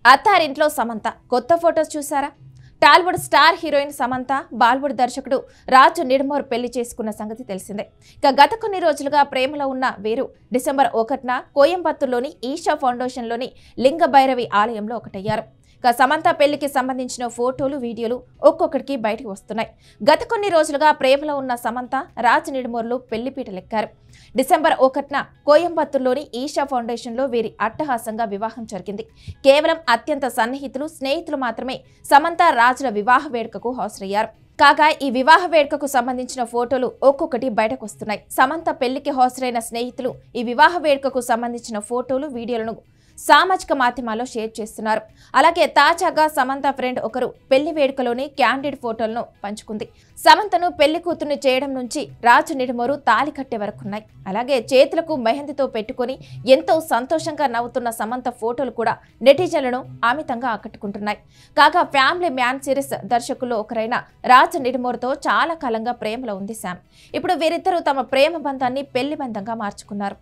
అత్తారింట్లో సమంత కొత్త ఫోటోస్ చూసారా? Tollywood star heroine Samantha Bollywood దర్శకుడు రాజు నిడుమోర్ పెళ్లి చేసుకున్న సంగతి తెలిసిందే. ఇక గత కొన్ని రోజులుగా ప్రేమలో ఉన్న వీరు డిసెంబర్ 1న కోయంబత్తూర్లోని ఈషా ఫౌండేషన్లోని లింగ భైరవి ఆలయంలో ఒకటయ్యారు. ఇక సమంత పెళ్లికి సంబంధించిన ఫోటోలు, వీడియోలు ఒక్కొక్కటికి బయటకు వస్తున్నాయి. గత కొన్ని రోజులుగా ప్రేమలో ఉన్న సమంత రాజు నిడుమోర్లు పెళ్లిపీటలెక్కారు. డిసెంబర్ 1న కోయంబత్తూర్లోని ఈషా ఫౌండేషన్లో వీరి అట్టహాసంగా వివాహం జరిగింది. కేవలం అత్యంత సన్నిహితులు, స్నేహితులు మాత్రమే సమంత రాజుల వివాహ వేడుకకు హాజరయ్యారు. కాగా ఈ వివాహ వేడుకకు సంబంధించిన ఫోటోలు ఒక్కొక్కటి బయటకు వస్తున్నాయి. సమంత పెళ్లికి హాజరైన స్నేహితులు ఈ వివాహ వేడుకకు సంబంధించిన ఫోటోలు, వీడియోలను సామాజిక మాధ్యమాల్లో షేర్ చేస్తున్నారు. అలాగే తాజాగా సమంత ఫ్రెండ్ ఒకరు పెళ్లి వేడుకలోని క్యాండిడ్ ఫోటోలను పంచుకుంది. సమంతను పెళ్లి కూతుర్ని చేయడం నుంచి రాజు నిడుమోరు తాళి కట్టే వరకున్నాయి. అలాగే చేతులకు మెహందీతో పెట్టుకుని ఎంతో సంతోషంగా నవ్వుతున్న సమంత ఫోటోలు కూడా నెటిజన్లను అమితంగా ఆకట్టుకుంటున్నాయి. కాగా ఫ్యామిలీ మ్యాన్ సిరీస్ దర్శకుల్లో ఒకరైన రాజు నిడుమోరుతో చాలా కాలంగా ప్రేమలో ఉంది శామ్. ఇప్పుడు వీరిద్దరూ తమ ప్రేమ బంధాన్ని పెళ్లి బంధంగా మార్చుకున్నారు.